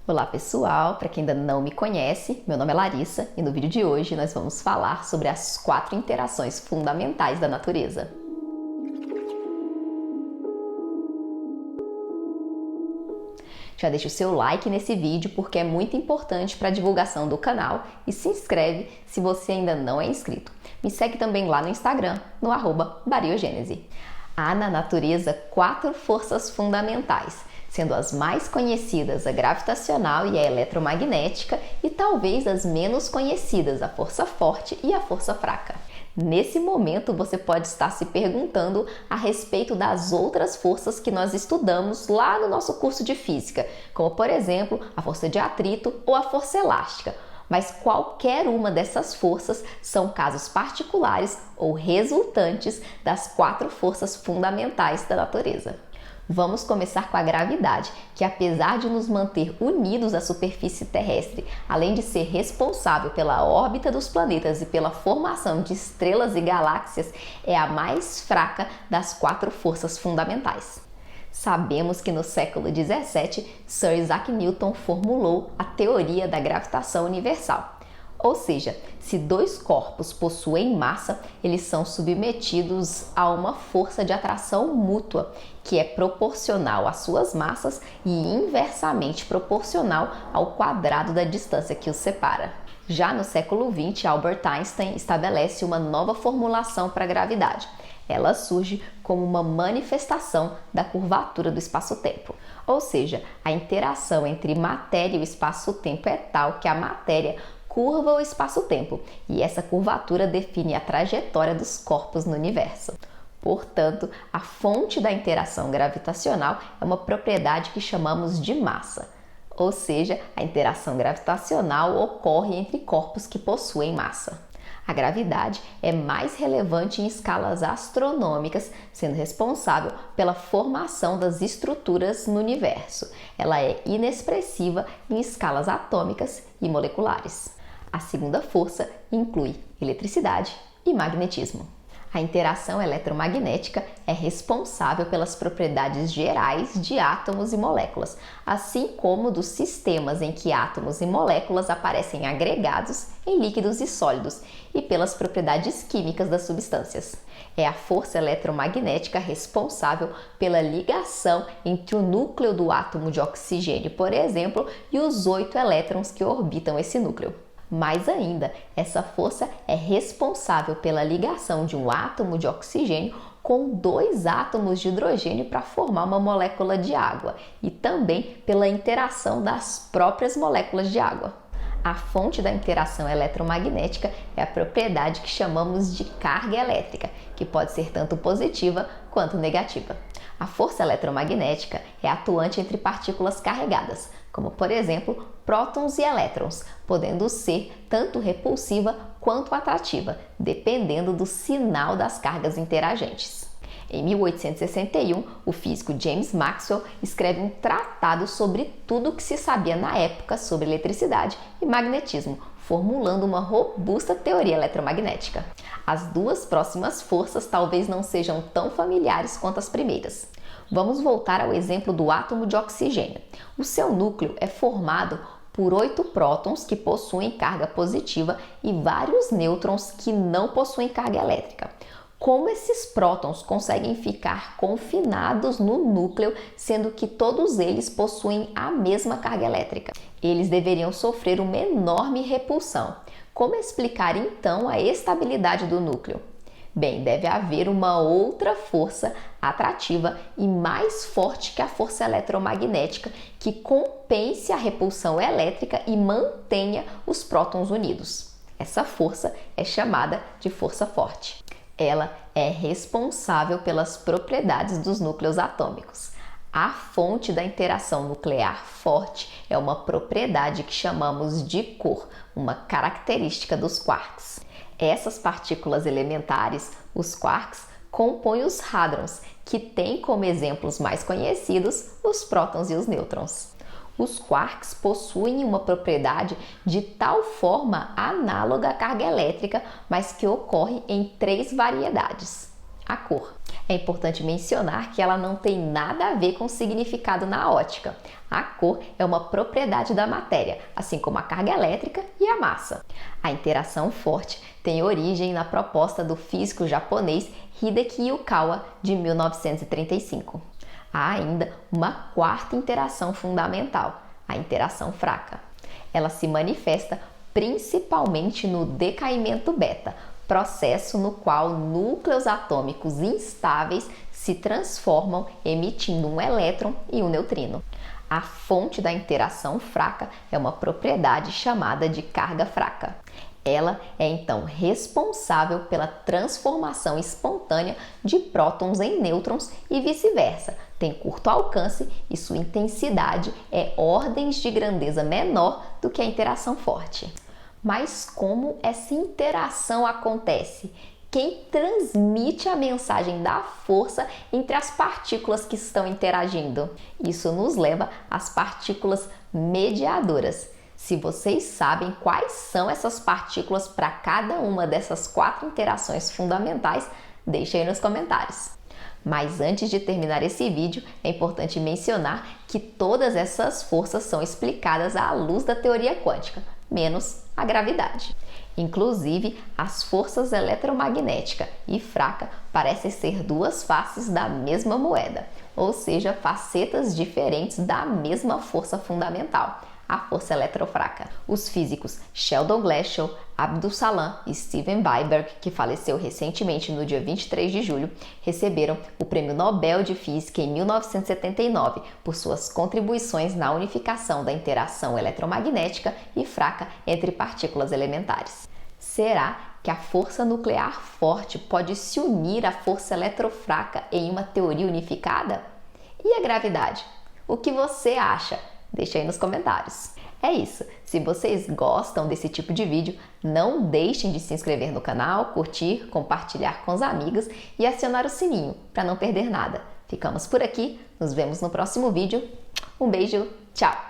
Olá pessoal, para quem ainda não me conhece, meu nome é Larissa e no vídeo de hoje nós vamos falar sobre as 4 interações fundamentais da natureza. Já deixa o seu like nesse vídeo porque é muito importante para a divulgação do canal e se inscreve se você ainda não é inscrito. Me segue também lá no Instagram, no @Bariogênese. Há na natureza 4 forças fundamentais, sendo as mais conhecidas a gravitacional e a eletromagnética e talvez as menos conhecidas a força forte e a força fraca. Nesse momento você pode estar se perguntando a respeito das outras forças que nós estudamos lá no nosso curso de física, como por exemplo a força de atrito ou a força elástica. Mas qualquer uma dessas forças são casos particulares ou resultantes das 4 forças fundamentais da natureza. Vamos começar com a gravidade, que apesar de nos manter unidos à superfície terrestre, além de ser responsável pela órbita dos planetas e pela formação de estrelas e galáxias, é a mais fraca das 4 forças fundamentais. Sabemos que no século XVII, Sir Isaac Newton formulou a teoria da gravitação universal. Ou seja, se 2 corpos possuem massa, eles são submetidos a uma força de atração mútua, que é proporcional às suas massas e inversamente proporcional ao quadrado da distância que os separa. Já no século XX, Albert Einstein estabelece uma nova formulação para a gravidade. Ela surge como uma manifestação da curvatura do espaço-tempo. Ou seja, a interação entre matéria e o espaço-tempo é tal que a matéria curva o espaço-tempo, e essa curvatura define a trajetória dos corpos no universo. Portanto, a fonte da interação gravitacional é uma propriedade que chamamos de massa, ou seja, a interação gravitacional ocorre entre corpos que possuem massa. A gravidade é mais relevante em escalas astronômicas, sendo responsável pela formação das estruturas no universo. Ela é inexpressiva em escalas atômicas e moleculares. A segunda força inclui eletricidade e magnetismo. A interação eletromagnética é responsável pelas propriedades gerais de átomos e moléculas, assim como dos sistemas em que átomos e moléculas aparecem agregados em líquidos e sólidos, e pelas propriedades químicas das substâncias. É a força eletromagnética responsável pela ligação entre o núcleo do átomo de oxigênio, por exemplo, e os 8 elétrons que orbitam esse núcleo. Mais ainda, essa força é responsável pela ligação de um átomo de oxigênio com 2 átomos de hidrogênio para formar uma molécula de água e também pela interação das próprias moléculas de água. A fonte da interação eletromagnética é a propriedade que chamamos de carga elétrica, que pode ser tanto positiva quanto negativa. A força eletromagnética é atuante entre partículas carregadas, como por exemplo prótons e elétrons, podendo ser tanto repulsiva quanto atrativa, dependendo do sinal das cargas interagentes. Em 1861, o físico James Maxwell escreve um tratado sobre tudo o que se sabia na época sobre eletricidade e magnetismo, formulando uma robusta teoria eletromagnética. As 2 próximas forças talvez não sejam tão familiares quanto as primeiras. Vamos voltar ao exemplo do átomo de oxigênio. O seu núcleo é formado por 8 prótons que possuem carga positiva e vários nêutrons que não possuem carga elétrica. Como esses prótons conseguem ficar confinados no núcleo, sendo que todos eles possuem a mesma carga elétrica? Eles deveriam sofrer uma enorme repulsão. Como explicar então a estabilidade do núcleo? Bem, deve haver uma outra força atrativa e mais forte que a força eletromagnética que compense a repulsão elétrica e mantenha os prótons unidos. Essa força é chamada de força forte. Ela é responsável pelas propriedades dos núcleos atômicos. A fonte da interação nuclear forte é uma propriedade que chamamos de cor, uma característica dos quarks. Essas partículas elementares, os quarks, compõem os hadrons, que têm como exemplos mais conhecidos os prótons e os nêutrons. Os quarks possuem uma propriedade de tal forma análoga à carga elétrica, mas que ocorre em 3 variedades. A cor. É importante mencionar que ela não tem nada a ver com o significado na ótica. A cor é uma propriedade da matéria, assim como a carga elétrica e a massa. A interação forte tem origem na proposta do físico japonês Hideki Yukawa, de 1935. Há ainda uma quarta interação fundamental, a interação fraca. Ela se manifesta principalmente no decaimento beta, processo no qual núcleos atômicos instáveis se transformam emitindo um elétron e um neutrino. A fonte da interação fraca é uma propriedade chamada de carga fraca. Ela é então responsável pela transformação espontânea de prótons em nêutrons e vice-versa. Tem curto alcance e sua intensidade é ordens de grandeza menor do que a interação forte. Mas como essa interação acontece? Quem transmite a mensagem da força entre as partículas que estão interagindo? Isso nos leva às partículas mediadoras. Se vocês sabem quais são essas partículas para cada uma dessas 4 interações fundamentais, deixem aí nos comentários. Mas antes de terminar esse vídeo, é importante mencionar que todas essas forças são explicadas à luz da teoria quântica, menos a gravidade. Inclusive, as forças eletromagnética e fraca parecem ser 2 faces da mesma moeda, ou seja, facetas diferentes da mesma força fundamental, a força eletrofraca. Os físicos Sheldon Glashow, Abdus Salam e Steven Weinberg, que faleceu recentemente no dia 23 de julho, receberam o Prêmio Nobel de Física em 1979 por suas contribuições na unificação da interação eletromagnética e fraca entre partículas elementares. Será que a força nuclear forte pode se unir à força eletrofraca em uma teoria unificada? E a gravidade? O que você acha? Deixa aí nos comentários. É isso. Se vocês gostam desse tipo de vídeo, não deixem de se inscrever no canal, curtir, compartilhar com os amigos e acionar o sininho para não perder nada. Ficamos por aqui, nos vemos no próximo vídeo. Um beijo, tchau!